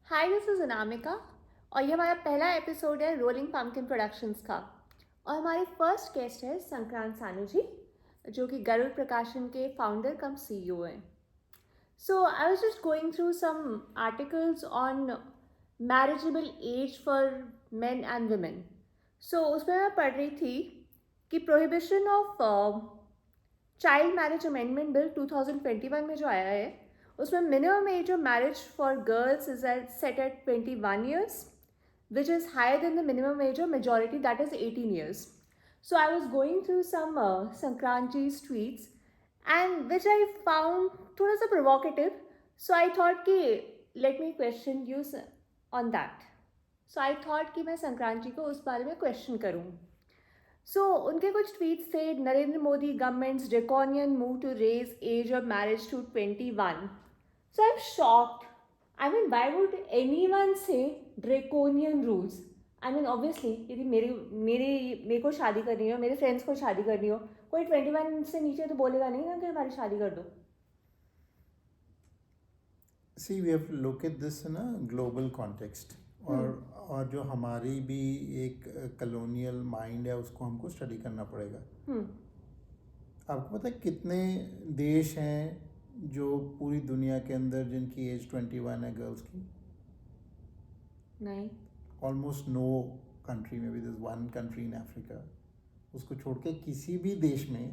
Hi this is Anamika और ये हमारा पहला एपिसोड है रोलिंग पम्पकिन प्रोडक्शंस का। और हमारे फर्स्ट गेस्ट है संक्रांत सानू जी, जो कि गरुड़ प्रकाशन के फाउंडर कम सीईओ हैं। So I was just going through some articles on marriageable age for men and women. So उसमें मैं पढ़ रही थी कि prohibition of child marriage amendment bill 2021 में जो आया है, उसमें minimum age of marriage for girls is at set at 21 years, which is higher than the minimum age of majority, that is 18 years. So I was going through some Sankranti's tweets, and which I found thoda sa provocative. So I thought कि let me question you on that. So I thought कि मैं संक्रांति को उस बारे में question करूँ. So उनके कुछ ट्वीट्स थे, Narendra Modi government's draconian move to raise age of marriage to 21. So I'm shocked. I mean, why would anyone say draconian rules? I mean, obviously, यदि मेरे को शादी करनी हो, मेरे फ्रेंड्स को शादी करनी हो, कोई 21 से नीचे तो बोलेगा नहीं ना कि हमारी शादी कर दो. See, we have to look at this in a global context. और जो हमारी भी एक कलोनियल माइंड है उसको हमको स्टडी करना पड़ेगा. आपको पता है कितने देश हैं जो पूरी दुनिया के अंदर जिनकी एज 21 है गर्ल्स की? नहीं. ऑलमोस्ट नो कंट्री में भी. This one country in Africa, उसको छोड़ के किसी भी देश में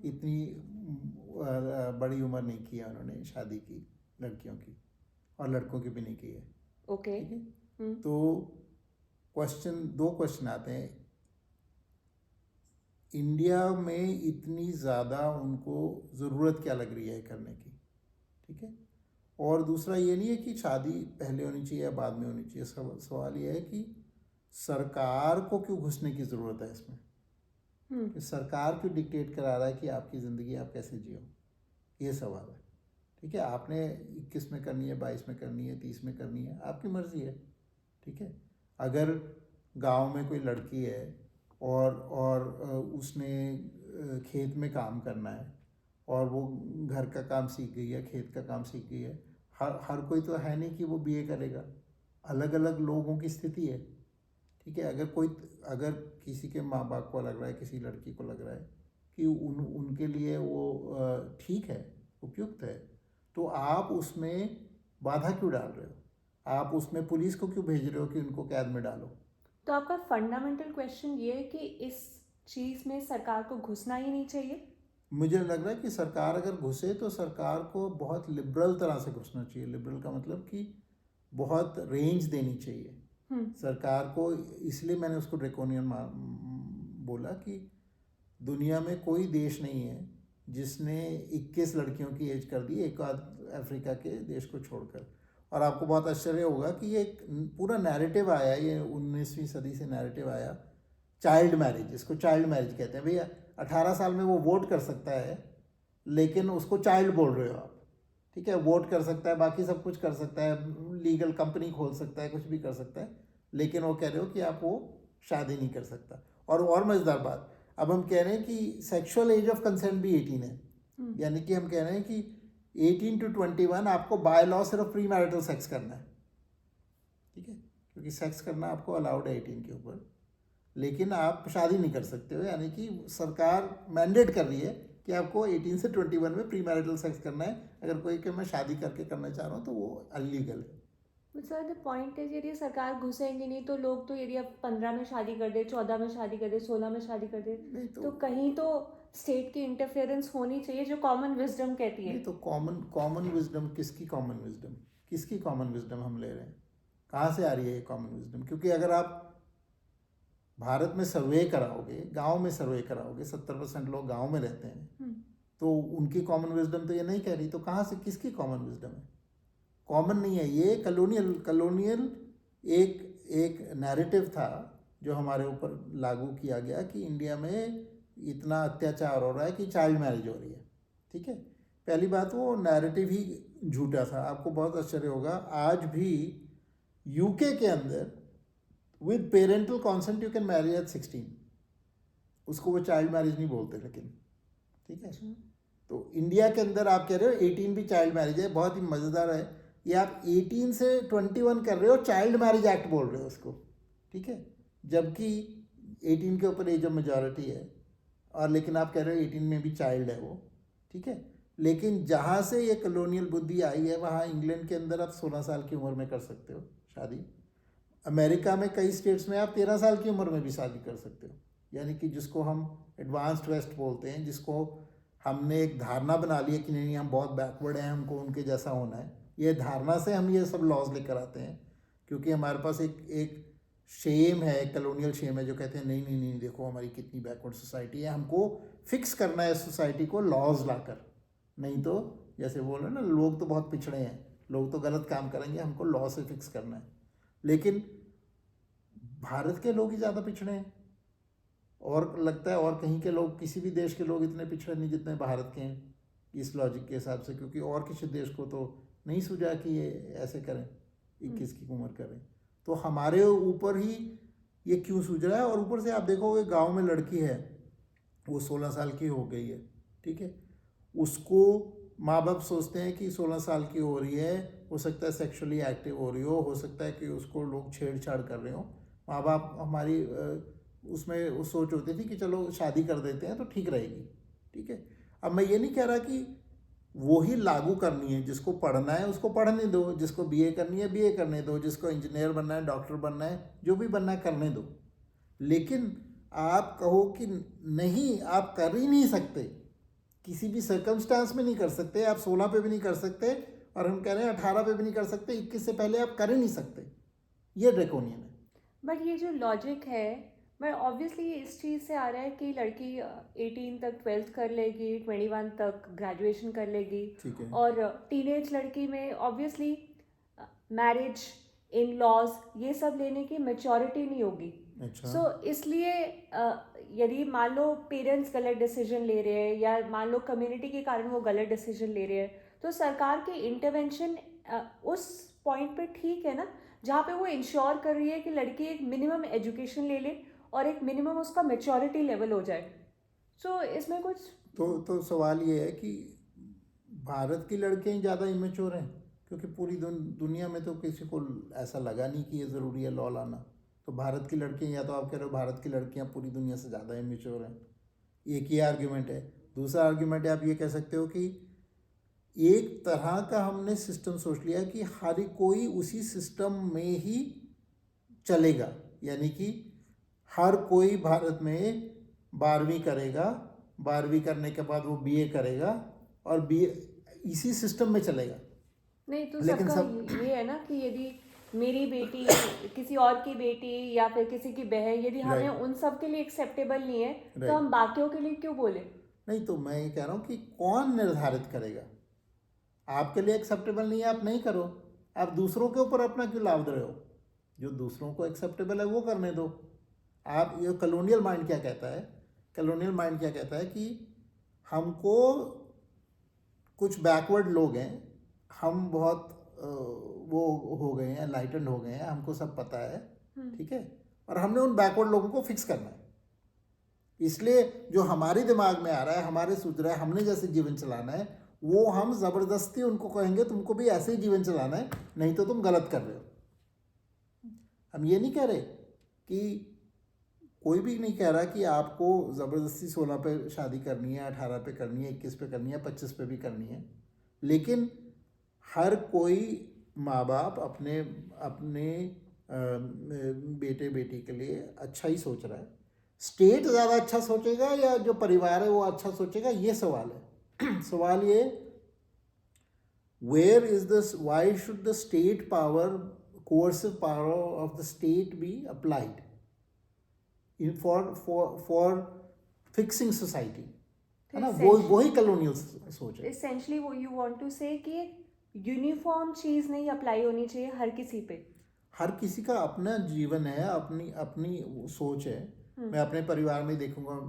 इतनी बड़ी उम्र नहीं की है उन्होंने शादी की लड़कियों की, और लड़कों की भी नहीं की है. ओके. ठीक है. तो दो क्वेश्चन आते हैं. इंडिया में इतनी ज़्यादा उनको ज़रूरत क्या लग रही है करने की? ठीक है. और दूसरा ये नहीं है कि शादी पहले होनी चाहिए या बाद में होनी चाहिए. सवाल ये है कि सरकार को क्यों घुसने की ज़रूरत है इसमें? कि सरकार क्यों डिक्टेट करा रहा है कि आपकी ज़िंदगी आप कैसे जियो? ये सवाल है. ठीक है. आपने 21 में करनी है, 22 में करनी है, 30 में करनी है, आपकी मर्ज़ी है. ठीक है. अगर गांव में कोई लड़की है और उसने खेत में काम करना है और वो घर का काम सीख गई है, खेत का काम सीख गई है, हर कोई तो है नहीं कि वो बीए करेगा. अलग अलग लोगों की स्थिति है. ठीक है. अगर किसी के माँ बाप को लग रहा है, किसी लड़की को लग रहा है कि उनके लिए वो ठीक है, उपयुक्त है, तो आप उसमें बाधा क्यों डाल रहे हो? आप उसमें पुलिस को क्यों भेज रहे हो कि उनको कैद में डालो? तो आपका फंडामेंटल क्वेश्चन ये है कि इस चीज़ में सरकार को घुसना ही नहीं चाहिए? मुझे लग रहा है कि सरकार अगर घुसे तो सरकार को बहुत लिबरल तरह से घुसना चाहिए. लिबरल का मतलब कि बहुत रेंज देनी चाहिए सरकार को. इसलिए मैंने उसको ड्रेकोनियन बोला कि दुनिया में कोई देश नहीं है जिसने 21 लड़कियों की एज कर दी, एक आध अफ्रीका के देश को छोड़कर. और आपको बहुत आश्चर्य होगा कि ये पूरा नैरेटिव आया, ये 19वीं सदी से नैरेटिव आया, चाइल्ड मैरिज. इसको चाइल्ड मैरिज कहते हैं. भैया 18 साल में वो वोट कर सकता है, लेकिन उसको चाइल्ड बोल रहे हो आप. ठीक है. वोट कर सकता है, बाकी सब कुछ कर सकता है, लीगल कंपनी खोल सकता है, कुछ भी कर सकता है, लेकिन वो कह रहे हो कि आप वो शादी नहीं कर सकता. और मज़ेदार बात, अब हम कह रहे हैं कि सेक्सुअल एज ऑफ कंसेंट भी 18 है. यानी कि हम कह रहे हैं कि 18 to 21 आपको बाय लॉ सिर्फ प्री मैरिटल सेक्स करना है. ठीक है. क्योंकि सेक्स करना आपको अलाउड है 18 के ऊपर, लेकिन आप शादी नहीं कर सकते हो. यानी कि सरकार मैंडेट कर रही है कि आपको 18 से 21 में प्री मैरिटल सेक्स करना है. अगर कोई कि मैं शादी करके करना चाह रहा हूँ तो वो अनलीगल है. सर द पॉइंट इज, यदि सरकार घुसेंगे नहीं तो लोग तो यदि अब 15 में शादी कर दे, 14 में शादी कर दे, 16 में शादी कर दे, तो कहीं तो स्टेट की इंटरफेरेंस होनी चाहिए जो कॉमन विजडम कहती है. नहीं तो कॉमन विजडम किसकी कॉमन विजडम? किसकी कॉमन विजडम हम ले रहे हैं? कहाँ से आ रही है ये कॉमन विजडम? क्योंकि अगर आप भारत में सर्वे कराओगे, गांव में सर्वे कराओगे, 70% लोग गांव में रहते हैं, तो उनकी कॉमन विजडम तो ये नहीं कह रही. तो कहाँ से किसकी कॉमन विजडम है? कॉमन नहीं है ये. कलोनियल एक नैरेटिव था जो हमारे ऊपर लागू किया गया कि इंडिया में इतना अत्याचार हो रहा है कि चाइल्ड मैरिज हो रही है. ठीक है. पहली बात, वो नैरेटिव ही झूठा था. आपको बहुत आश्चर्य होगा, आज भी यूके के अंदर with parental consent you can marry at 16. उसको वो चाइल्ड मैरिज नहीं बोलते लेकिन. ठीक है. तो इंडिया के अंदर आप कह रहे हो 18 भी चाइल्ड मैरिज है. बहुत ही मज़ेदार है. ये आप 18 से 21 कर रहे हो, चाइल्ड मैरिज एक्ट बोल रहे हो उसको, ठीक है, जबकि 18 के ऊपर एज ऑफ मेजॉरिटी है, और लेकिन आप कह रहे हो 18 में भी चाइल्ड है वो, ठीक है। लेकिन जहाँ से ये कॉलोनियल बुद्धि आई है, वहाँ इंग्लैंड के अंदर आप 16 साल की उम्र में कर सकते हो शादी। अमेरिका में कई स्टेट्स में आप 13 साल की उम्र में भी शादी कर सकते हो, यानी कि जिसको हम एडवांस्ड वेस्ट बोलते हैं, जिसको हमने एक धारणा बना ली है कि नहीं हम बहुत बैकवर्ड हैं, हमको उनके जैसा होना है। ये धारणा से हम ये सब लॉज लेकर आते हैं, क्योंकि हमारे पास एक शेम है, कॉलोनियल शेम है, जो कहते हैं नहीं नहीं नहीं देखो हमारी कितनी बैकवर्ड सोसाइटी है, हमको फिक्स करना है सोसाइटी को लॉज लाकर, नहीं तो जैसे बोल रहे हैं ना लोग तो बहुत पिछड़े हैं, लोग तो गलत काम करेंगे, हमको लॉ से फिक्स करना है। लेकिन भारत के लोग ही ज़्यादा पिछड़े हैं, और लगता है और कहीं के लोग, किसी भी देश के लोग इतने पिछड़े नहीं जितने भारत के हैं इस लॉजिक के हिसाब से, क्योंकि और किसी देश को तो नहीं सूझा कि ये ऐसे करें, 21 की उम्र करें, तो हमारे ऊपर ही ये क्यों सूझ रहा है। और ऊपर से आप देखोगे गांव में लड़की है, वो 16 साल की हो गई है, ठीक है, उसको माँ बाप सोचते हैं कि 16 साल की हो रही है, हो सकता है सेक्सुअली एक्टिव हो रही हो सकता है कि उसको लोग छेड़छाड़ कर रहे हो। माँ बाप हमारी उसमें उस सोच होती थी कि चलो शादी कर देते हैं तो ठीक रहेगी, ठीक है। अब मैं ये नहीं कह रहा कि वो ही लागू करनी है, जिसको पढ़ना है उसको पढ़ने दो, जिसको बीए करनी है बीए करने दो, जिसको इंजीनियर बनना है डॉक्टर बनना है जो भी बनना है करने दो। लेकिन आप कहो कि नहीं आप कर ही नहीं सकते, किसी भी सर्कमस्टांस में नहीं कर सकते, आप 16 पे भी नहीं कर सकते, और हम कह रहे हैं 18 पे भी नहीं कर सकते, 21 से पहले आप कर ही नहीं सकते, ये ड्रैकोनियन है। बट ये जो लॉजिक है, बट ऑब्वियसली इस चीज़ से आ रहा है कि लड़की 18 तक 12th कर लेगी, 21 तक ग्रेजुएशन कर लेगी, ठीक है, और टीनेज लड़की में ऑब्वियसली मैरिज, इन लॉज, ये सब लेने की मेच्योरिटी नहीं होगी। अच्छा, सो इसलिए यदि मान लो पेरेंट्स गलत डिसीजन ले रहे हैं, या मान लो कम्युनिटी के कारण वो गलत डिसीजन ले रहे हैं, तो सरकार की इंटरवेंशन उस पॉइंट पे ठीक है ना, जहाँ पे वो इंश्योर कर रही है कि लड़की एक मिनिमम एजुकेशन ले ले और एक मिनिमम उसका मेच्योरिटी लेवल हो जाए। सो इसमें कुछ तो सवाल ये है कि भारत की लड़कियां ही ज़्यादा इमेच्योर हैं, क्योंकि पूरी दुनिया में तो किसी को ऐसा लगा नहीं कि ये ज़रूरी है लॉ लाना। तो भारत की लड़कियां, या तो आप कह रहे हो भारत की लड़कियां पूरी दुनिया से ज़्यादा इमेच्योर हैं, एक ही आर्ग्यूमेंट है। दूसरा आर्ग्यूमेंट है, आप ये कह सकते हो कि एक तरह का हमने सिस्टम सोच लिया कि हर कोई उसी सिस्टम में ही चलेगा, यानी कि हर कोई भारत में 12वीं करेगा, 12वीं करने के बाद वो बीए करेगा, और बीए इसी सिस्टम में चलेगा। नहीं, तो लेकिन सबका ये है ना कि यदि मेरी बेटी किसी और की बेटी या फिर किसी की बहन, यदि हमें Right. उन सब के लिए एक्सेप्टेबल नहीं है, तो Right. हम बाकियों के लिए क्यों बोले? नहीं, तो मैं ये कह रहा हूँ कि कौन निर्धारित करेगा, आपके लिए एक्सेप्टेबल नहीं है आप नहीं करो, आप दूसरों के ऊपर अपना क्यों लाद रहे हो, जो दूसरों को एक्सेप्टेबल है वो करने दो। आप ये कॉलोनियल माइंड क्या कहता है, कॉलोनियल माइंड क्या कहता है कि हमको कुछ बैकवर्ड लोग हैं, हम बहुत वो हो गए हैं, लाइटेंड हो गए हैं, हमको सब पता है, ठीक है, और हमने उन बैकवर्ड लोगों को फिक्स करना है। इसलिए जो हमारे दिमाग में आ रहा है, हमारे सूझ रहा है, हमने जैसे जीवन चलाना है, वो हम ज़बरदस्ती उनको कहेंगे तुमको भी ऐसे ही जीवन चलाना है, नहीं तो तुम गलत कर रहे हो। हम ये नहीं कह रहे कि कोई भी नहीं कह रहा कि आपको ज़बरदस्ती 16 पे शादी करनी है, 18 पे करनी है, 21 पे करनी है, 25 पे भी करनी है, लेकिन हर कोई माँ बाप अपने अपने बेटे बेटी के लिए अच्छा ही सोच रहा है। स्टेट ज़्यादा अच्छा सोचेगा या जो परिवार है वो अच्छा सोचेगा, ये सवाल है। सवाल ये, where is this, why should the state power, coercive power of the state be applied in for fixing society, है ना, वो ही कॉलोनियल सोच है। Essentially वो you want to say कि यूनिफॉर्म चीज़ नहीं अप्लाई होनी चाहिए हर किसी पे। हर किसी का अपना जीवन है, अपनी अपनी सोच है। मैं अपने परिवार में देखूंगा,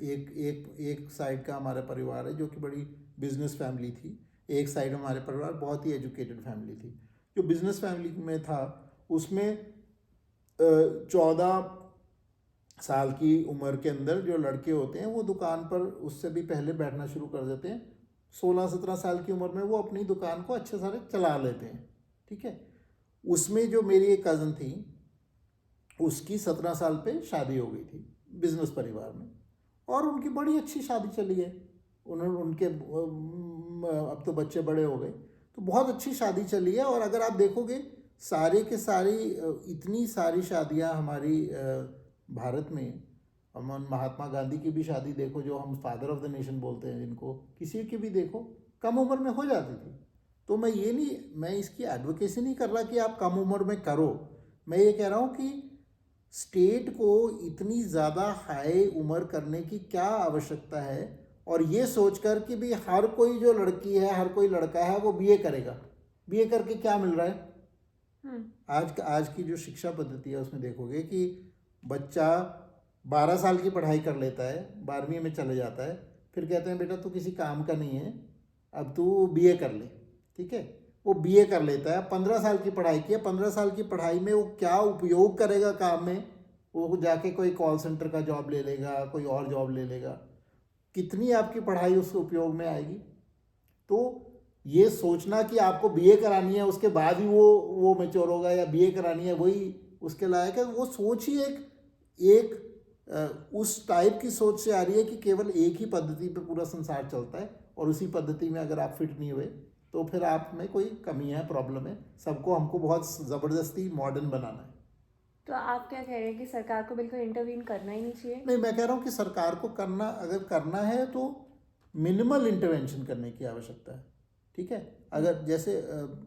एक साइड का हमारा परिवार है जो कि बड़ी बिजनेस फैमिली थी, एक साइड हमारे परिवार बहुत ही एजुकेटेड फैमिली थी। जो बिजनेस फैमिली में था उसमें 14 साल की उम्र के अंदर जो लड़के होते हैं वो दुकान पर उससे भी पहले बैठना शुरू कर देते हैं, 16-17 साल की उम्र में वो अपनी दुकान को अच्छे सारे चला लेते हैं, ठीक है। उसमें जो मेरी एक कज़न थी, उसकी 17 साल पे शादी हो गई थी बिजनेस परिवार में, और उनकी बड़ी अच्छी शादी चली है। उन्होंने उनके अब तो बच्चे बड़े हो गए, तो बहुत अच्छी शादी चली है। और अगर आप देखोगे सारे के सारी इतनी सारी शादियां हमारी भारत में, हम महात्मा गांधी की भी शादी देखो, जो हम फादर ऑफ द नेशन बोलते हैं जिनको, किसी की भी देखो कम उम्र में हो जाती थी। तो मैं इसकी एडवोकेसी नहीं कर रहा कि आप कम उम्र में करो। मैं ये कह रहा हूँ कि स्टेट को इतनी ज़्यादा हाई उम्र करने की क्या आवश्यकता है, और ये सोचकर कि भी हर कोई जो लड़की है, हर कोई लड़का है, वो बीए करेगा। बीए करके क्या मिल रहा है? आज की जो शिक्षा पद्धति है उसमें देखोगे कि बच्चा 12 साल की पढ़ाई कर लेता है, 12वीं में चले जाता है, फिर कहते हैं बेटा तू किसी काम का नहीं है, अब तू बीए कर ले, ठीक है। वो बीए कर लेता है, 15 साल की पढ़ाई की है, 15 साल की पढ़ाई में वो क्या उपयोग करेगा काम में? वो जाके कोई कॉल सेंटर का जॉब ले लेगा, कोई और जॉब ले लेगा, कितनी आपकी पढ़ाई उसके उपयोग में आएगी? तो ये सोचना कि आपको बीए करानी है उसके बाद ही वो मैच्योर होगा, या बीए करानी है वही उसके लायक है, वो सोच ही एक उस टाइप की सोच से आ रही है कि केवल एक ही पद्धति पे पूरा संसार चलता है, और उसी पद्धति में अगर आप फिट नहीं हुए तो फिर आप में कोई कमी है, प्रॉब्लम है। सबको हमको बहुत ज़बरदस्ती मॉडर्न बनाना है। तो आप क्या कह रहे हैं कि सरकार को बिल्कुल इंटरवीन करना ही नहीं चाहिए? नहीं, मैं कह रहा हूँ कि सरकार को अगर करना है तो मिनिमल इंटरवेंशन करने की आवश्यकता है, ठीक है। अगर जैसे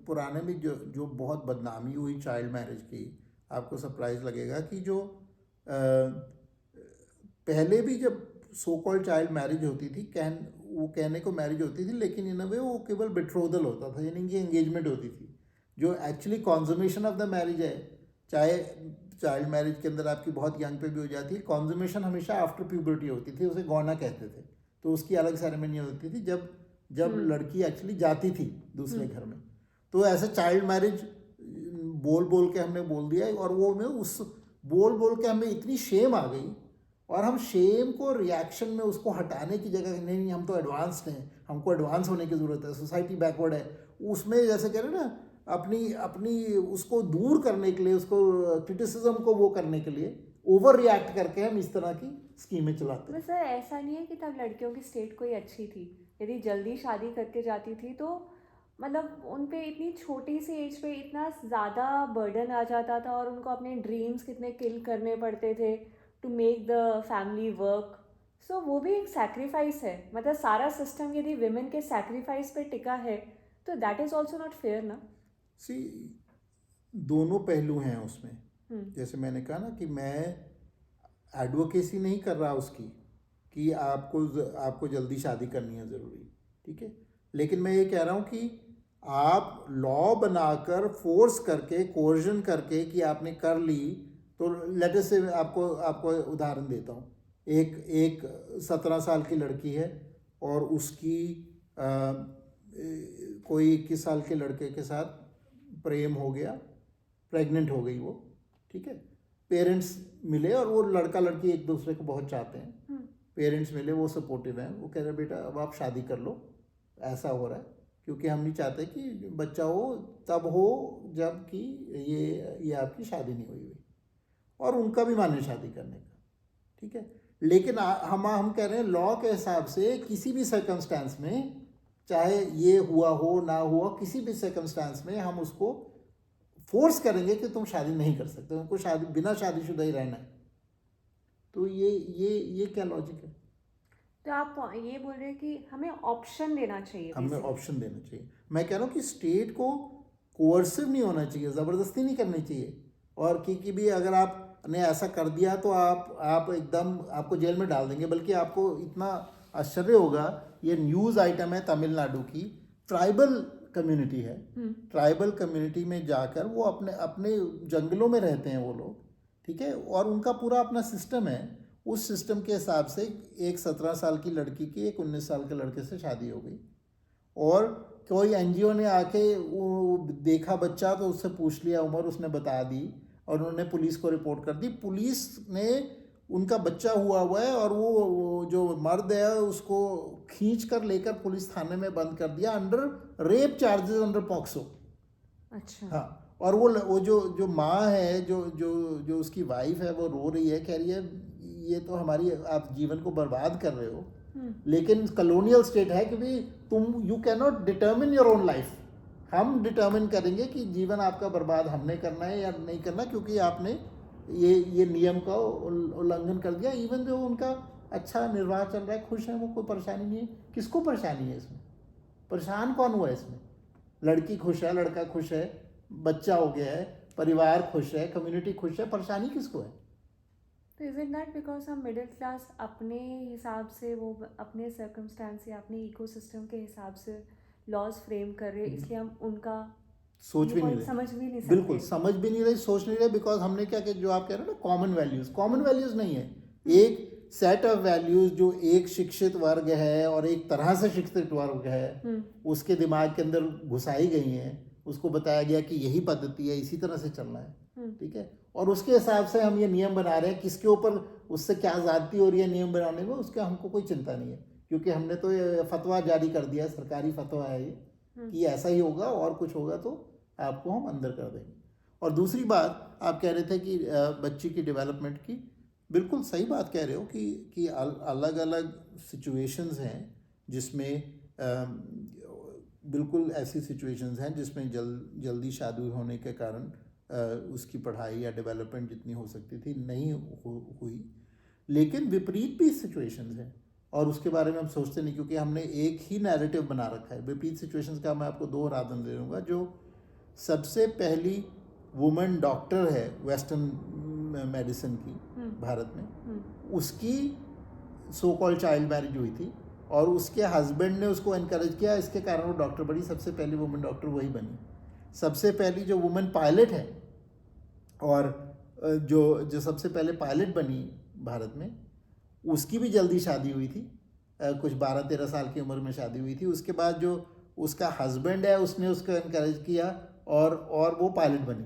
पुराने में जो बहुत बदनामी हुई चाइल्ड मैरिज की, आपको सरप्राइज लगेगा कि जो पहले भी जब सो कॉल्ड चाइल्ड मैरिज होती थी, वो कहने को मैरिज होती थी, लेकिन इन अ वे वो केवल बिट्रोदल होता था, यानी कि एंगेजमेंट होती थी। जो एक्चुअली कॉन्जुमेशन ऑफ द मैरिज है, चाहे चाइल्ड मैरिज के अंदर आपकी बहुत यंग पे भी हो जाती है, कॉन्जुमेशन हमेशा आफ्टर प्यूबर्टी होती थी, उसे गौना कहते थे। तो उसकी अलग सेरेमनी होती थी जब लड़की एक्चुअली जाती थी दूसरे घर में। तो ऐसे चाइल्ड मैरिज बोल के हमने बोल दिया, और वो में उस बोल के हमें इतनी शेम आ गई, और हम शेम को रिएक्शन में उसको हटाने की जगह नहीं हम तो एडवांस्ड हैं, हमको एडवांस होने की ज़रूरत है, सोसाइटी बैकवर्ड है, उसमें जैसे कह रहे ना अपनी उसको दूर करने के लिए, उसको क्रिटिसिज्म को वो करने के लिए ओवर रिएक्ट करके हम इस तरह की स्कीमें चलाते हैं। सर ऐसा नहीं है कि तब लड़कियों की स्टेट कोई अच्छी थी, यदि जल्दी शादी करके जाती थी तो मतलब उन पे इतनी छोटी सी एज पे इतना ज़्यादा बर्डन आ जाता था, और उनको अपने ड्रीम्स कितने किल करने पड़ते थे to make the family work. So वो भी एक सैक्रिफाइस है, मतलब सारा सिस्टम यदि विमेन के सैक्रिफाइस पे टिका है तो that is also not fair ना। सी दोनों पहलू हैं उसमें। जैसे मैंने कहा ना कि मैं एडवोकेसी नहीं कर रहा उसकी कि आपको जल्दी शादी करनी है ज़रूरी, ठीक है। लेकिन मैं ये कह रहा हूँ कि आप लॉ बनाकर फोर्स करके कोर्जन करके कि आपने कर ली, तो लेटर से आपको उदाहरण देता हूँ। एक 17 साल की लड़की है, और उसकी कोई 21 साल के लड़के के साथ प्रेम हो गया, प्रेग्नेंट हो गई वो, ठीक है। पेरेंट्स मिले, और वो लड़का लड़की एक दूसरे को बहुत चाहते हैं। पेरेंट्स मिले, वो सपोर्टिव हैं, वो कह रहे बेटा अब आप शादी कर लो, ऐसा हो रहा है, क्योंकि हम नहीं चाहते कि बच्चा हो तब हो जब कि ये आपकी शादी नहीं हुई, और उनका भी मन है शादी करने का, ठीक है। लेकिन हम कह रहे हैं लॉ के हिसाब से किसी भी सर्कमस्टांस में, चाहे ये हुआ हो ना हुआ, किसी भी सर्कमस्टांस में हम उसको फोर्स करेंगे कि तुम शादी नहीं कर सकते, उनको बिना शादीशुदा ही रहना है। तो ये क्या लॉजिक है? तो आप ये बोल रहे हैं कि हमें ऑप्शन देना चाहिए, हमें ऑप्शन देना चाहिए। मैं कह रहा हूँ कि स्टेट को कोर्सिव नहीं होना चाहिए, ज़बरदस्ती नहीं करनी चाहिए, और कि भी अगर आपने ऐसा कर दिया तो आप एकदम आपको जेल में डाल देंगे। बल्कि आपको इतना आश्चर्य होगा, ये न्यूज़ आइटम है तमिलनाडु की, ट्राइबल कम्युनिटी है, ट्राइबल कम्युनिटी में जाकर वो अपने जंगलों में रहते हैं वो लोग, ठीक है, और उनका पूरा अपना सिस्टम है। उस सिस्टम के हिसाब से एक 17 साल की लड़की की एक 19 साल के लड़के से शादी हो गई, और कोई एनजीओ ने आके वो देखा बच्चा तो उससे पूछ लिया उम्र, उसने बता दी, और उन्होंने पुलिस को रिपोर्ट कर दी। पुलिस ने उनका बच्चा हुआ है और वो जो मर्द है उसको खींच कर लेकर पुलिस थाने में बंद कर दिया under rape charges under POCSO. अच्छा। हाँ, और वो जो जो माँ है, जो जो जो उसकी वाइफ है, वो रो रही है, कह रही है ये तो हमारी, आप जीवन को बर्बाद कर रहे हो। लेकिन कॉलोनियल स्टेट है, क्योंकि तुम you can not determine your own life. हम डिटर्मिन करेंगे कि जीवन आपका बर्बाद हमने करना है या नहीं करना, क्योंकि आपने ये नियम का उल्लंघन कर दिया। इवन जो उनका अच्छा निर्वाह चल रहा है, खुश है वो, कोई परेशानी नहीं है। किसको परेशानी है इसमें? परेशान कौन हुआ है इसमें? लड़की खुश है, लड़का खुश है, बच्चा हो गया है, परिवार खुश है, कम्युनिटी खुश है, परेशानी किसको है? तो इज इट दैट बिकॉज हम मिडिल क्लास अपने हिसाब से, वो अपने सर्कमस्टांस या अपने इकोसिस्टम के हिसाब से लॉज फ्रेम कर रहे हैं, इसलिए हम उनका सोच भी नहीं रहे, समझ भी नहीं सकते। बिल्कुल समझ भी नहीं रहे, सोच नहीं रहे, बिकॉज हमने क्या किया, जो आप कह रहे हो ना कॉमन वैल्यूज नहीं है। एक सेट ऑफ वैल्यूज जो एक शिक्षित वर्ग है और एक तरह से शिक्षित वर्ग है उसके दिमाग के अंदर घुसाई गई हैं। उसको बताया गया कि यही पद्धति है, इसी तरह से चलना है, ठीक है। और उसके हिसाब से हम ये नियम बना रहे हैं। किसके ऊपर उससे क्या ज़्यादती हो रही है नियम बनाने में, उसका हमको कोई चिंता नहीं है, क्योंकि हमने तो ये फतवा जारी कर दिया है, सरकारी फतवा है ये, कि ऐसा ही होगा, और कुछ होगा तो आपको हम अंदर कर देंगे। और दूसरी बात आप कह रहे थे कि बच्ची की डेवलपमेंट की, बिल्कुल सही बात कह रहे हो कि अलग अलग सिचुएशंस हैं जिसमें बिल्कुल ऐसी सिचुएशंस हैं जिसमें जल्दी शादी होने के कारण उसकी पढ़ाई या डेवलपमेंट जितनी हो सकती थी नहीं हुई। लेकिन विपरीत भी सिचुएशंस हैं और उसके बारे में हम सोचते नहीं, क्योंकि हमने एक ही नैरेटिव बना रखा है। विपरीत सिचुएशंस का मैं आपको 2 उदाहरण दे दूँगा। जो सबसे पहली वुमेन डॉक्टर है वेस्टर्न मेडिसिन की भारत में, उसकी सो कॉल्ड चाइल्ड मैरिज हुई थी और उसके हस्बैंड ने उसको इनकरेज किया, इसके कारण वो डॉक्टर बनी। सबसे पहली वुमेन डॉक्टर वही बनी। सबसे पहली जो वुमेन पायलट है और जो सबसे पहले पायलट बनी भारत में, उसकी भी जल्दी शादी हुई थी, कुछ 12-13 साल की उम्र में शादी हुई थी। उसके बाद जो उसका हस्बैंड है उसने उसको इनकरेज किया और वो पायलट बनी।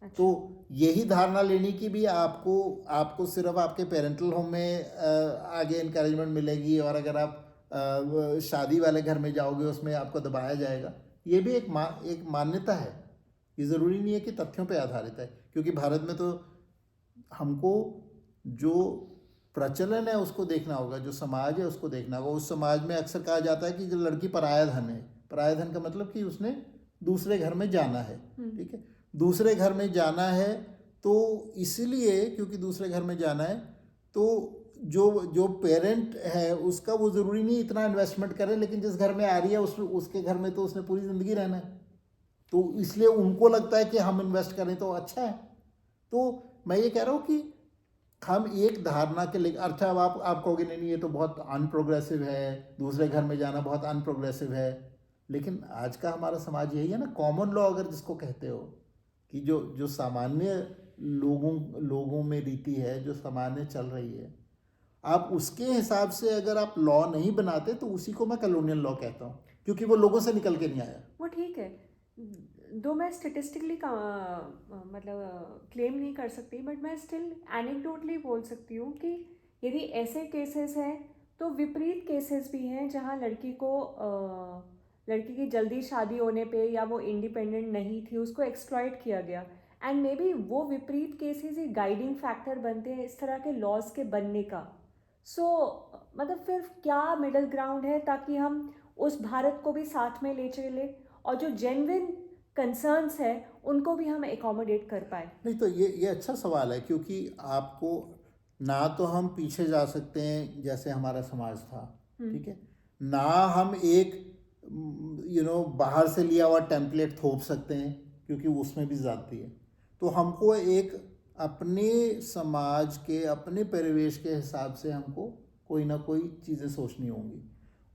अच्छा। तो यही धारणा लेने की भी आपको सिर्फ आपके पेरेंटल होम में आगे इनकरेजमेंट मिलेगी, और अगर आप शादी वाले घर में जाओगे उसमें आपको दबाया जाएगा, ये भी एक मान्यता है। ये ज़रूरी नहीं है कि तथ्यों पे आधारित है, क्योंकि भारत में तो हमको जो प्रचलन है उसको देखना होगा, जो समाज है उसको देखना होगा। उस समाज में अक्सर कहा जाता है कि जो लड़की पराया धन है। पराया धन का मतलब कि उसने दूसरे घर में जाना है, ठीक है। दूसरे घर में जाना है तो इसलिए, क्योंकि दूसरे घर में जाना है, तो जो पेरेंट है उसका वो ज़रूरी नहीं इतना इन्वेस्टमेंट करे, लेकिन जिस घर में आ रही है उसके घर में तो उसने पूरी ज़िंदगी रहना है, तो इसलिए उनको लगता है कि हम इन्वेस्ट करें तो अच्छा है। तो मैं ये कह रहा हूँ कि हम एक धारणा के लिए, अच्छा अब आप कहोगे नहीं ये तो बहुत अनप्रोग्रेसिव है, दूसरे घर में जाना बहुत अनप्रोग्रेसिव है, लेकिन आज का हमारा समाज यही है ना, कॉमन लॉ अगर जिसको कहते हो, कि जो सामान्य लोगों में रीति है, जो सामान्य चल रही है, आप उसके हिसाब से अगर आप लॉ नहीं बनाते तो उसी को मैं कॉलोनियल लॉ कहता हूँ, क्योंकि वो लोगों से निकल के नहीं आया। वो ठीक है, दो मैं स्टेटिस्टिकली का मतलब क्लेम नहीं कर सकती, बट मैं स्टिल एनेक्डोटली बोल सकती हूँ कि यदि ऐसे केसेस हैं तो विपरीत केसेस भी हैं जहाँ लड़की की जल्दी शादी होने पे या वो इंडिपेंडेंट नहीं थी, उसको एक्सप्लॉइट किया गया, एंड मे बी वो विपरीत केसेस ही गाइडिंग फैक्टर बनते हैं इस तरह के लॉज के बनने का। मतलब फिर क्या मिडिल ग्राउंड है ताकि हम उस भारत को भी साथ में ले चले और जो जेन्युइन कंसर्न्स है उनको भी हम एकोमोडेट कर पाए। नहीं तो ये अच्छा सवाल है, क्योंकि आपको ना तो हम पीछे जा सकते हैं जैसे हमारा समाज था, ठीक है, ना हम एक बाहर से लिया हुआ टेम्पलेट थोप सकते हैं, क्योंकि उसमें भी ज़्यादती है। तो हमको एक अपने समाज के, अपने परिवेश के हिसाब से हमको कोई ना कोई चीज़ें सोचनी होंगी।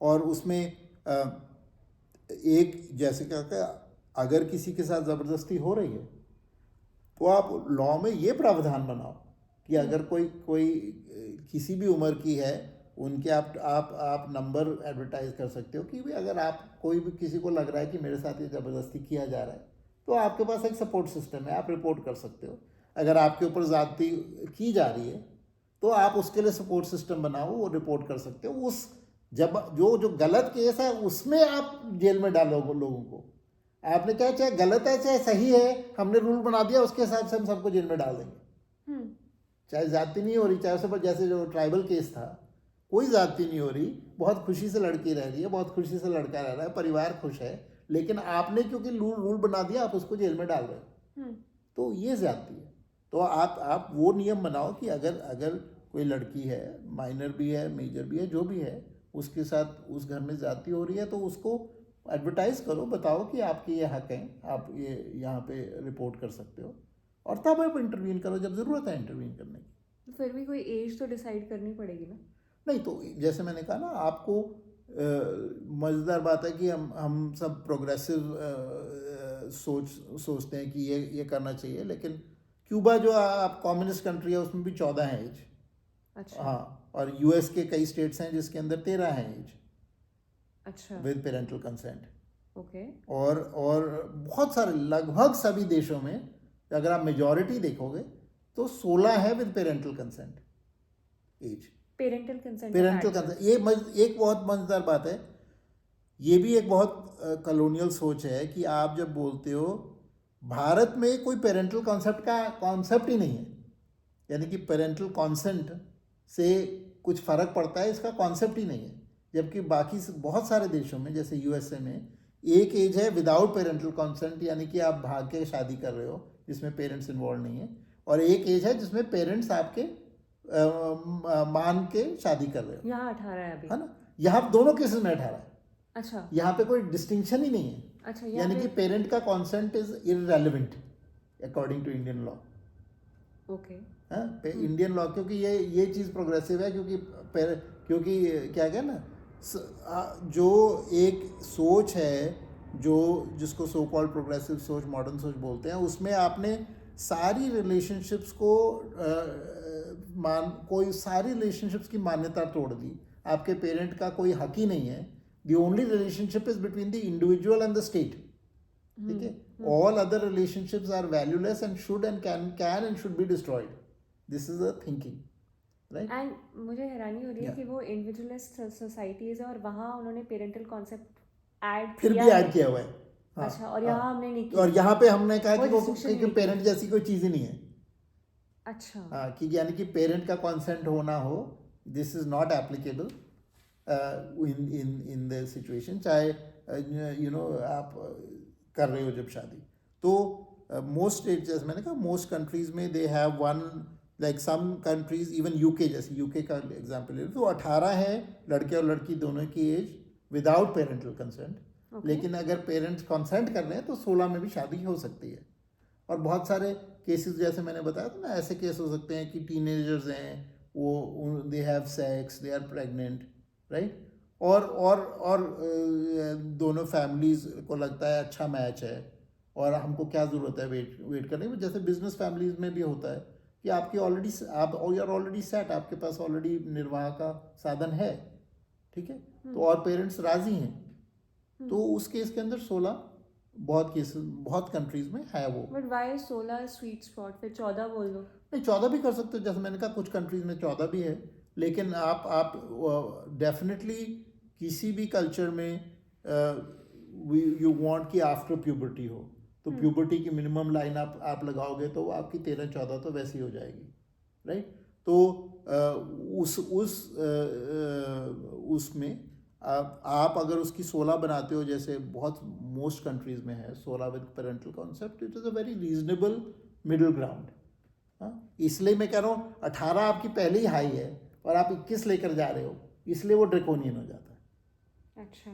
और उसमें एक जैसे क्या, अगर किसी के साथ ज़बरदस्ती हो रही है तो आप लॉ में ये प्रावधान बनाओ कि अगर कोई किसी भी उम्र की है, उनके आप नंबर एडवर्टाइज कर सकते हो कि भाई अगर आप कोई भी किसी को लग रहा है कि मेरे साथ ये ज़बरदस्ती किया जा रहा है, तो आपके पास एक सपोर्ट सिस्टम है, आप रिपोर्ट कर सकते हो। अगर आपके ऊपर ज़्यादती की जा रही है तो आप उसके लिए सपोर्ट सिस्टम बनाओ, वो रिपोर्ट कर सकते हो। उस जब जो गलत केस है उसमें आप जेल में डालो लोगों को। आपने कहा चाहे गलत है चाहे सही है, हमने रूल बना दिया, उसके हिसाब से हम सबको जेल में डाल देंगे। चाहे जाति नहीं हो रही, चाहे उसके ऊपर जैसे जो ट्राइबल केस था, कोई जाति नहीं हो रही, बहुत खुशी से लड़की रह रही है, बहुत खुशी से लड़का रह रहा है, परिवार खुश है, लेकिन आपने क्योंकि रूल बना दिया आप उसको जेल में डाल रहे हो। तो ये ज्यादती है। तो आप वो नियम बनाओ कि अगर कोई लड़की है, माइनर भी है, मेजर भी है, जो भी है, उसके साथ उस घर में ज्यादती हो रही है तो उसको एडवर्टाइज करो, बताओ कि आपके ये हक हैं, आप ये यहाँ पे रिपोर्ट कर सकते हो, और तब आप इंटरवीन करो जब ज़रूरत है इंटरवीन करने की। फिर भी कोई एज तो डिसाइड करनी पड़ेगी ना? नहीं, तो जैसे मैंने कहा ना आपको, मज़ेदार बात है कि हम सब प्रोग्रेसिव सोचते हैं कि ये करना चाहिए, लेकिन क्यूबा जो आप कम्युनिस्ट कंट्री है उसमें भी 14 है एज। अच्छा। हाँ, और यूएस के कई स्टेट्स हैं जिसके अंदर 13 है एज। अच्छा। With parental consent. ओके। और बहुत सारे, लगभग सभी देशों में अगर आप मेजॉरिटी देखोगे तो 16 है with parental consent age. Parental consent. Parental consent, ये एक बहुत मजेदार बात है। ये भी एक बहुत कॉलोनियल सोच है कि आप जब बोलते हो, भारत में कोई पेरेंटल कॉन्सेप्ट ही नहीं है, यानी कि पेरेंटल कॉन्सेंट से कुछ फ़र्क पड़ता है, इसका कॉन्सेप्ट ही नहीं है। जबकि बाकी बहुत सारे देशों में जैसे यूएसए में एक एज है विदाउट पेरेंटल कंसेंट, यानी कि आप भाग के शादी कर रहे हो जिसमें पेरेंट्स इन्वॉल्व नहीं है, और एक एज है जिसमें पेरेंट्स आपके मान के शादी कर रहे हो। यहाँ 18 है अभी, है ना? यहाँ दोनों केसेस में 18 है। अच्छा। यहाँ पे कोई डिस्टिंक्शन ही नहीं है। अच्छा, यानी कि पेरेंट का consent is irrelevant according to Indian law. Okay. Indian law, क्योंकि ये चीज़ प्रोग्रेसिव है, क्योंकि क्या कहना ना, जो एक सोच है जिसको सो कॉल्ड प्रोग्रेसिव सोच, मॉडर्न सोच बोलते हैं, उसमें आपने सारी रिलेशनशिप्स को सारी रिलेशनशिप्स की मान्यता तोड़ दी। आपके पेरेंट का कोई हक ही नहीं है। The only relationship is between the individual and the state. ठीक है, all other relationships are valueless and should and can and should be destroyed. This is a thinking, right? And मुझे हैरानी हो रही है कि वो इंडिविजुअलिस्ट सोसाइटीज है और वहाँ उन्होंने पेरेंटल कॉन्सेप्ट फिर भी ऐड किया हुआ है। हाँ, अच्छा, और यहाँ हमने नहीं किया। और यहाँ पे हमने कहा कि वो distinction नहीं पेरेंट जैसी कोई चीज़ ही नहीं है। अच्छा। हाँ, कि यानी कि पेरेंट का कंसेंट होना हो, this is not applicable in the situation, चाहे आप कर रहे हो जब शादी। तो मोस्ट स्टेट, जैसे मैंने कहा, मोस्ट कंट्रीज में they have one, like some countries, even UK, जैसे यूके का एग्जांपल ले तो 18 है लड़के और लड़की दोनों की एज विदाउट पेरेंटल कंसेंट। लेकिन अगर पेरेंट्स कंसेंट कर रहे हैं तो 16 में भी शादी हो सकती है। और बहुत सारे केसेस, जैसे मैंने बताया था ना, ऐसे केस हो सकते हैं कि टीनेजर्स हैं, वो they have sex, they are pregnant, right? और दोनों फैमिलीज को लगता है अच्छा मैच है और हमको क्या ज़रूरत है वेट करने में। जैसे बिजनेस फैमिलीज में भी होता है कि आप ऑलरेडी सेट, आपके पास ऑलरेडी निर्वाह का साधन है, ठीक है, तो और पेरेंट्स राजी हैं, तो उस केस के अंदर 16 बहुत कंट्रीज में है वो। बट व्हाई 16 स्वीट स्पॉट, फिर 14 बोल दो। नहीं, 14 भी कर सकते हो, जैसे मैंने कहा कुछ कंट्रीज में 14 भी है, लेकिन आप डेफिनेटली किसी भी कल्चर में यू वांट कि आफ्टर प्यूबर्टी हो, तो प्यूबर्टी की मिनिमम लाइन आप लगाओगे तो आपकी 13-14 तो वैसी हो जाएगी, राइट? तो उसमें आप अगर उसकी 16 बनाते हो, जैसे बहुत मोस्ट कंट्रीज में है 16 with parental concept, it is a very reasonable middle ground. हाँ, इसलिए मैं कह रहा हूँ 18 आपकी पहले ही हाई है और आप 21 लेकर जा रहे हो, इसलिए वो ड्रेकोनियन हो जाता है। अच्छा,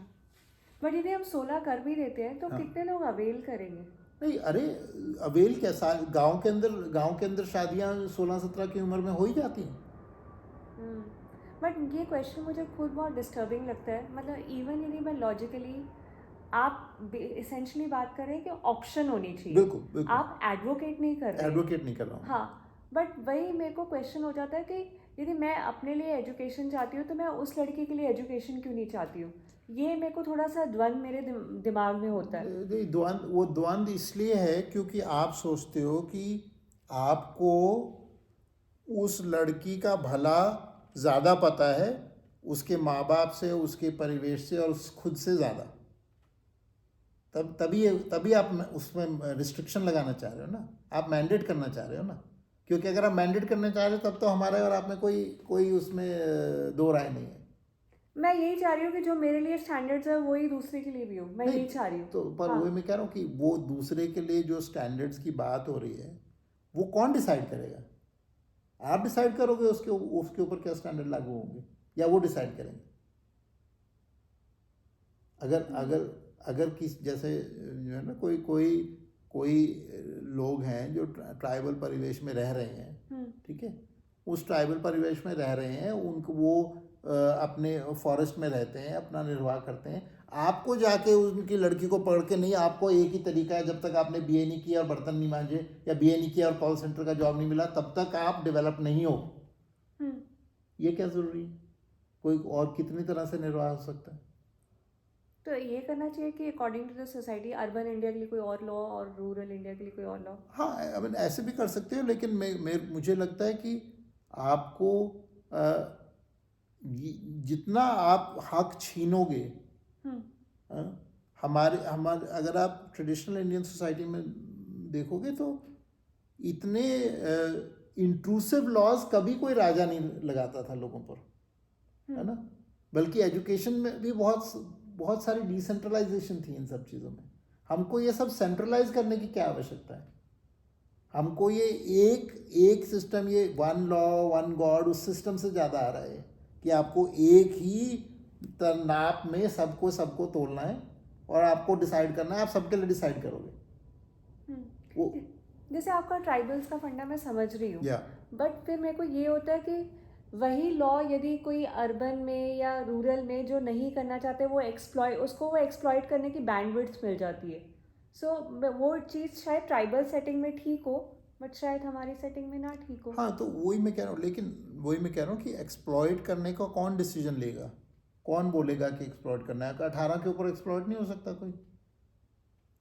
बट यदि हम 16 कर भी देते हैं तो कितने लोग अवेल करेंगे? नहीं, अरे अवेल क्या, गांव के अंदर शादियां 16-17 की उम्र में हो ही जाती हैं। बट ये क्वेश्चन मुझे खुद बहुत डिस्टर्बिंग लगता है। मतलब इवन यदि मैं लॉजिकली, आप एसेंशली बात करें कि ऑप्शन होनी चाहिए। बिल्कुल। आप एडवोकेट नहीं कर रहे। एडवोकेट नहीं कर रहा हूँ। हाँ, बट वही मेरे को क्वेश्चन हो जाता है कि यदि मैं अपने लिए एजुकेशन चाहती हूँ तो मैं उस लड़की के लिए एजुकेशन क्यों नहीं चाहती हूँ? ये मेरे को थोड़ा सा द्वंद मेरे दिमाग में होता है। वो द्वंद इसलिए है क्योंकि आप सोचते हो कि आपको उस लड़की का भला ज़्यादा पता है उसके माँ बाप से, उसके परिवेश से और खुद से ज़्यादा। तभी आप उसमें रिस्ट्रिक्शन लगाना चाह रहे हो ना, आप मैंडेट करना चाह रहे हो ना। क्योंकि अगर आप मैंडेट करना चाह रहे हो तब तो हमारे और आप में कोई उसमें दो राय नहीं है। मैं यही चाह रही हूँ कि जो मेरे लिए स्टैंडर्ड्स है वही दूसरे के लिए भी हो, मैं नहीं यही चाह रही हूँ। तो पर हाँ। वही मैं कह रहा हूँ कि वो दूसरे के लिए जो स्टैंडर्ड्स की बात हो रही है वो कौन डिसाइड करेगा? आप डिसाइड करोगे उसके उसके ऊपर क्या स्टैंडर्ड लागू होंगे, या वो डिसाइड करेंगे? अगर अगर अगर किस जैसे जो है ना, कोई कोई कोई लोग हैं जो ट्राइबल परिवेश में रह रहे हैं, ठीक है, उस ट्राइबल परिवेश में रह रहे हैं, उनको वो अपने फॉरेस्ट में रहते हैं, अपना निर्वाह करते हैं। आपको जाके उनकी लड़की को पढ़ के नहीं, आपको एक ही तरीका है, जब तक आपने बीए नहीं किया और बर्तन नहीं मांजे, या बीए नहीं किया और कॉल सेंटर का जॉब नहीं मिला, तब तक आप डेवलप नहीं हो। ये क्या ज़रूरी है? कोई और कितनी तरह से निर्वाह हो सकता है। तो ये करना चाहिए कि according to the society urban India के लिए कोई और लॉ और रूरल इंडिया के लिए कोई और लॉ। हाँ, आई मीन ऐसे भी कर सकते हो, लेकिन मुझे लगता है कि आपको अ, जितना आप हक छीनोगे, अ, हमारे हमारे अगर आप ट्रेडिशनल इंडियन सोसाइटी में देखोगे तो इतने इंट्रूसिव लॉज कभी कोई राजा नहीं लगाता था लोगों पर, है ना। बल्कि एजुकेशन में भी बहुत बहुत सारी डिसेंट्रलाइजेशन थी इन सब चीज़ों में। हमको ये सब सेंट्रलाइज करने की क्या आवश्यकता है? हमको ये एक एक सिस्टम, ये वन लॉ वन गॉड, उस सिस्टम से ज़्यादा आ रहा है कि आपको एक ही नाप में सबको सबको तोलना है और आपको डिसाइड करना है, आप सबके लिए डिसाइड करोगे। वो जैसे आपका ट्राइबल्स का फंडा मैं समझ रही हूँ, या बट फिर मेरे को ये होता है कि वही लॉ यदि कोई अर्बन में या रूरल में जो नहीं करना चाहते वो उसको वो एक्सप्लॉइट करने की बैंडविड्थ मिल जाती है। सो वो चीज़ शायद ट्राइबल सेटिंग में ठीक हो, बट शायद हमारी सेटिंग में ना ठीक हो। हाँ, तो वही मैं कह रहा हूँ, लेकिन वही मैं कह रहा हूँ कि एक्सप्लॉइट करने का कौन डिसीजन लेगा? कौन बोलेगा कि एक्सप्लॉइट करना है? 18 के ऊपर एक्सप्लॉइट नहीं हो सकता कोई,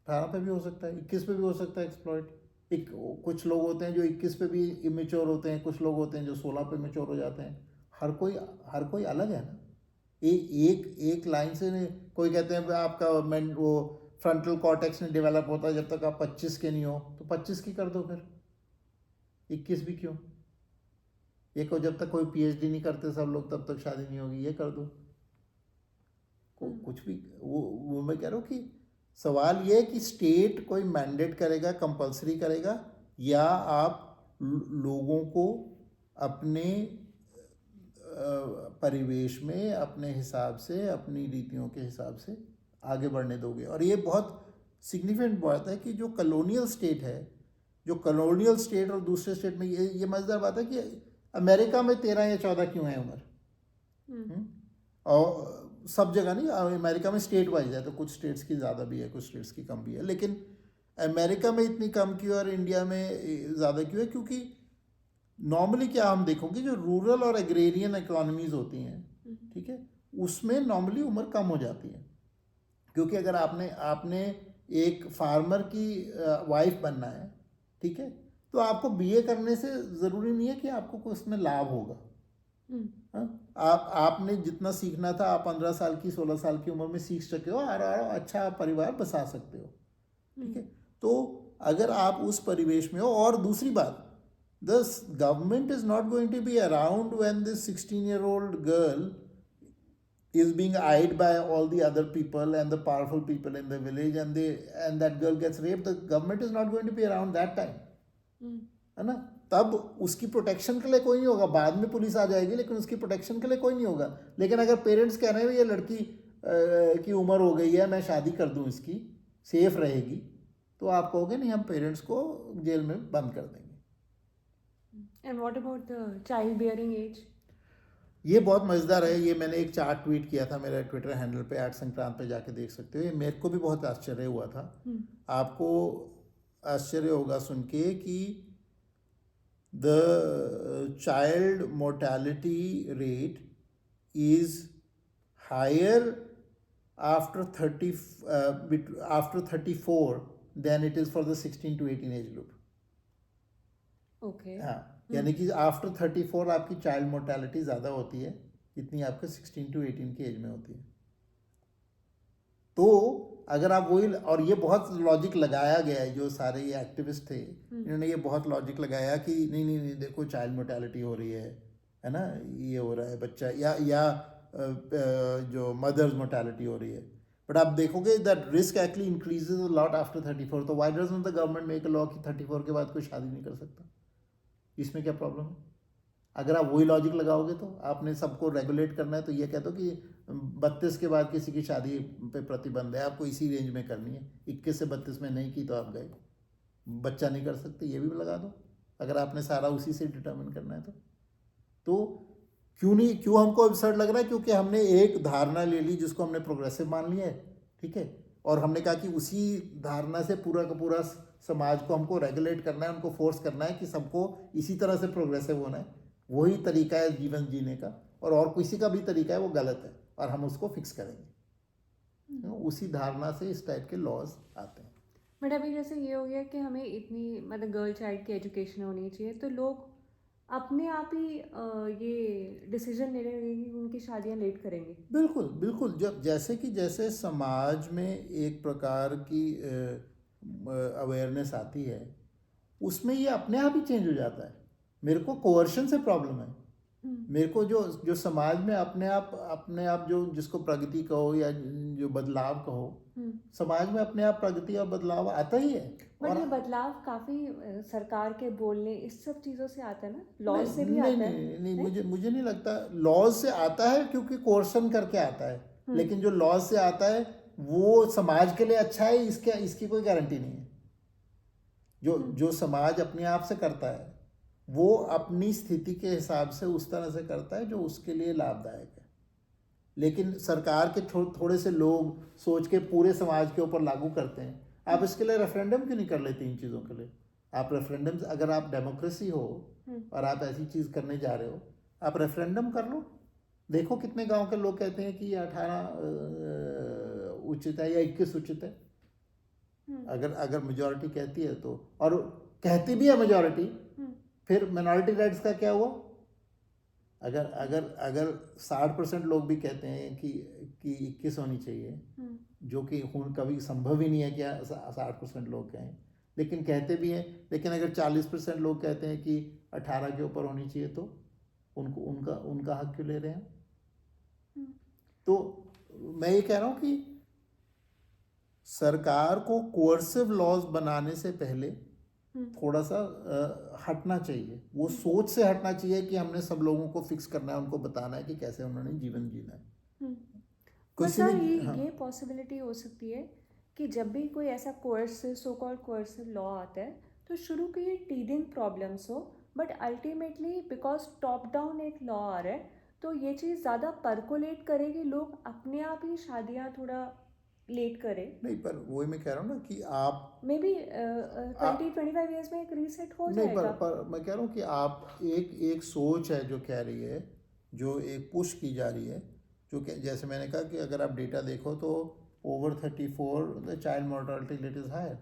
18 पे भी हो सकता है, 21 पे भी हो सकता है एक्सप्लॉइट। एक कुछ लोग होते हैं जो 21 पे भी इमेच्योर होते हैं, कुछ लोग होते हैं जो 16 पे मेच्योर हो जाते हैं। हर कोई अलग है ना। एक एक लाइन से नहीं। कोई कहते हैं आपका वो फ्रंटल कॉर्टेक्स नहीं डेवलप होता जब तक आप 25 के नहीं हो, तो 25 की कर दो फिर, 21 भी क्यों? ये को जब तक कोई पीएचडी नहीं करते सब लोग तब तक शादी नहीं होगी, ये कर दो। कुछ भी वो मैं कह रहा हूँ कि सवाल ये है कि स्टेट कोई मैंडेट करेगा, कंपलसरी करेगा, या आप लोगों को अपने परिवेश में अपने हिसाब से, अपनी रीतियों के हिसाब से आगे बढ़ने दोगे। और ये बहुत सिग्निफिकेंट बात है कि जो कॉलोनियल स्टेट है, जो कॉलोनियल स्टेट और दूसरे स्टेट में, ये मज़ेदार बात है कि अमेरिका में 13 या 14 क्यों है उम्र, और सब जगह नहीं, अमेरिका में स्टेट वाइज है, तो कुछ स्टेट्स की ज़्यादा भी है, कुछ स्टेट्स की कम भी है, लेकिन अमेरिका में इतनी कम क्यों और इंडिया में ज़्यादा क्यों है? क्योंकि नॉर्मली क्या हम देखोगे, जो रूरल और एग्रेरियन इकोनॉमीज होती हैं, ठीक है, उसमें नॉर्मली उम्र कम हो जाती है। क्योंकि अगर आपने आपने एक फार्मर की वाइफ बनना है, ठीक है, तो आपको बीए करने से ज़रूरी नहीं है कि आपको कोई उसमें लाभ होगा। आपने जितना सीखना था आप 15 साल की 16 साल की उम्र में सीख सके हो, और अच्छा परिवार बसा सकते हो, ठीक है। तो अगर आप उस परिवेश में हो, और दूसरी बात, the government is not going to be around when this 16-year-old girl is being eyed by all the other people and the powerful people in the village, and that girl gets raped. The government is not going to be around that time, है ना। तब उसकी protection के लिए कोई नहीं होगा, बाद में पुलिस आ जाएगी, लेकिन उसकी प्रोटेक्शन के लिए कोई नहीं होगा। लेकिन अगर पेरेंट्स कह रहे हैं ये लड़की की उम्र हो गई है, मैं शादी कर दूं, इसकी सेफ रहेगी, तो आप कहोगे नहीं, हम पेरेंट्स को जेल में बंद कर देंगे। And what about the child bearing age? ये बहुत मज़ेदार है, ये मैंने एक चार्ट ट्वीट किया था मेरे ट्विटर हैंडल पे @संक्रांत पे, जाके देख सकते हो। ये मेरे को भी बहुत आश्चर्य हुआ था। आपको आश्चर्य होगा सुन के कि the child mortality rate is higher after 34 then it is for the 16 to 18 age group. Okay. हाँ, यानी कि आफ्टर 34 आपकी चाइल्ड मोर्टेलिटी ज़्यादा होती है जितनी आपके 16 to 18 की एज में होती है। तो अगर आप वही, और ये बहुत लॉजिक लगाया गया है, जो सारे ये एक्टिविस्ट थे इन्होंने ये बहुत लॉजिक लगाया कि नहीं नहीं नहीं, देखो चाइल्ड मोर्टेलिटी हो रही है ना, ये हो रहा है बच्चा या जो मदर्स मोर्टेलिटी हो रही है, बट आप देखोगे that risk actually increases a lot after 34। तो why doesn't the government make a law कि 34 के बाद कोई शादी नहीं कर सकता? इसमें क्या प्रॉब्लम है? अगर आप वही लॉजिक लगाओगे तो आपने सबको रेगुलेट करना है तो ये कह दो कि 32 के बाद किसी की शादी पे प्रतिबंध है, आपको इसी रेंज में करनी है, 21 से 32 में नहीं की तो आप गए, बच्चा नहीं कर सकते, ये भी लगा दो, अगर आपने सारा उसी से डिटर्मिन करना है तो क्यों नहीं, क्यों हमको अब्सर्ड लग रहा है? क्योंकि हमने एक धारणा ले ली जिसको हमने प्रोग्रेसिव मान लिया है, ठीक है, और हमने कहा कि उसी धारणा से पूरा का पूरा समाज को हमको रेगुलेट करना है, उनको फोर्स करना है कि सबको इसी तरह से प्रोग्रेसिव होना है, वही तरीका है जीवन जीने का, और किसी का भी तरीका है वो गलत है और हम उसको फिक्स करेंगे। उसी धारणा से इस टाइप के लॉज आते हैं। बट अभी जैसे ये हो गया कि हमें इतनी मतलब गर्ल चाइल्ड की एजुकेशन होनी चाहिए, तो लोग अपने आप ही ये डिसीजन ले रहे हैं कि उनकी शादियां लेट करेंगे। बिल्कुल बिल्कुल, जब जैसे समाज में एक प्रकार की अवेयरनेस आती है उसमें ये अपने आप ही चेंज हो जाता है। मेरे को कोवर्शन से प्रॉब्लम है, मेरे को जो समाज में अपने आप जो जिसको प्रगति कहो या जो बदलाव कहो, समाज में अपने आप प्रगति और बदलाव आता ही है। बट और ये बदलाव काफी सरकार के बोलने इस सब चीजों से आता है ना, लॉज नहीं से भी नहीं आता है। नहीं, नहीं मुझे नहीं लगता लॉज से आता है, क्योंकि कोर्सन करके आता है, लेकिन जो लॉज से आता है वो समाज के लिए अच्छा है, इसकी कोई गारंटी नहीं है। जो समाज अपने आप से करता है वो अपनी स्थिति के हिसाब से उस तरह से करता है जो उसके लिए लाभदायक है, लेकिन सरकार के थोड़े से लोग सोच के पूरे समाज के ऊपर लागू करते हैं। आप इसके लिए रेफरेंडम क्यों नहीं कर लेते इन चीज़ों के लिए? आप रेफरेंडम, अगर आप डेमोक्रेसी हो और आप ऐसी चीज़ करने जा रहे हो, आप रेफरेंडम कर लो, देखो कितने गांव के लोग कहते हैं कि 18 उचित है या 21 उचित है। अगर मेजॉरिटी कहती है तो, और कहती भी है मेजॉरिटी, फिर मिनॉरिटी राइट्स का क्या हुआ? अगर 60% लोग भी कहते हैं कि 21 होनी चाहिए, जो कि कभी संभव ही नहीं है कि 60% लोग कहें, लेकिन कहते भी हैं, लेकिन अगर 40% लोग कहते हैं कि 18 के ऊपर होनी चाहिए तो उनका हक क्यों ले रहे हैं? तो मैं ये कह रहा हूँ कि सरकार को कोर्सिव लॉज बनाने से पहले थोड़ा सा हटना चाहिए, वो सोच से हटना चाहिए कि हमने सब लोगों को फिक्स करना है, उनको बताना है कि कैसे उन्होंने जीवन जीना है। किसी भी ये पॉसिबिलिटी हो सकती है कि जब भी कोई ऐसा coercive, so called coercive law आता है, तो शुरू के ये टीदिंग प्रॉब्लम्स हो, but ultimately because top down एक लॉ आ रहा है, तो ये चीज़ ज़्यादा परकोलेट करेगी, लोग अपने आप ही शादियाँ थोड़ा लेट करें। नहीं, पर वही मैं कह रहा हूँ ना कि आप मे बी 20-25 ईयर्स में एक रीसेट हो नहीं, जाएगा। पर मैं कह रहा हूँ कि आप एक सोच है जो कह रही है, जो एक पुश की जा रही है, जो कि जैसे मैंने कहा कि अगर आप डेटा देखो तो over 34 the child mortality rate is higher,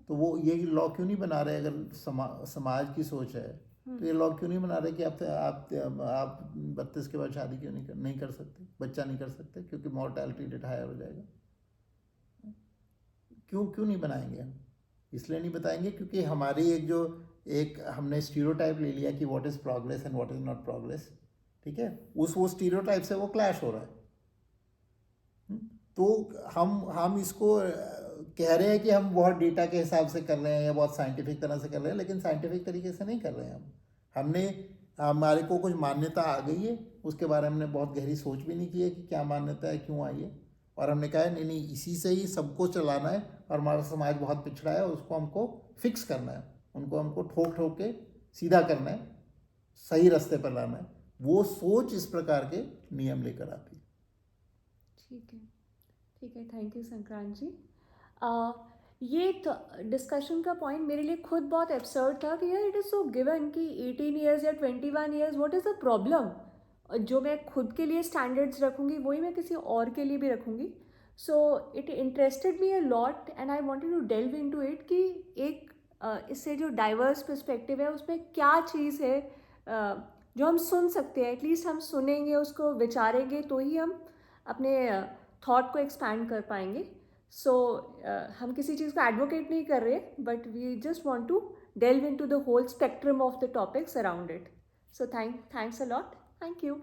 तो वो ये लॉ क्यों नहीं बना रहे? अगर समाज की सोच है तो ये लॉ क्यों नहीं बना रहे कि आप 32 के बाद शादी क्यों नहीं कर सकते, बच्चा नहीं कर सकते, क्योंकि मोर्टालिटी रेट हायर हो जाएगा। क्यों नहीं बनाएंगे हम? इसलिए नहीं बताएंगे क्योंकि हमारी एक हमने स्टीरियोटाइप ले लिया कि what is progress and what is not progress, ठीक है, वो स्टीरियोटाइप से वो क्लैश हो रहा है। तो हम इसको कह रहे हैं कि हम बहुत डेटा के हिसाब से कर रहे हैं या बहुत साइंटिफिक तरह से कर रहे हैं, लेकिन साइंटिफिक तरीके से नहीं कर रहे हैं हमारे को कुछ मान्यता आ गई है, उसके बारे में हमने बहुत गहरी सोच भी नहीं की है कि क्या मान्यता है, क्यों आई है, और हमने कहा है नहीं इसी से ही सबको चलाना है, और हमारा समाज बहुत पिछड़ा है, उसको हमको फिक्स करना है, उनको हमको ठोक के सीधा करना है, सही रास्ते पर लाना है। वो सोच इस प्रकार के नियम लेकर आती है। ठीक है, थैंक यू संक्रांत जी। ये डिस्कशन का पॉइंट मेरे लिए खुद बहुत एब्सर्ड था कि यार इट इज़ सो गिवन कि 18 ईयर्स या 21 years, what is the problem? जो मैं खुद के लिए स्टैंडर्ड्स रखूँगी वही मैं किसी और के लिए भी रखूँगी। So it interested me a lot and I wanted to delve into it कि एक इससे जो डाइवर्स पर्सपेक्टिव है उसमें क्या चीज़ है जो हम सुन सकते हैं, एटलीस्ट हम सुनेंगे, उसको विचारेंगे तो ही हम अपने थॉट को एक्सपैंड कर पाएंगे. सो हम किसी चीज़ को एडवोकेट नहीं कर रहे, but we just want to delve into the whole spectrum of the topics around it. So thanks a lot. Thank you.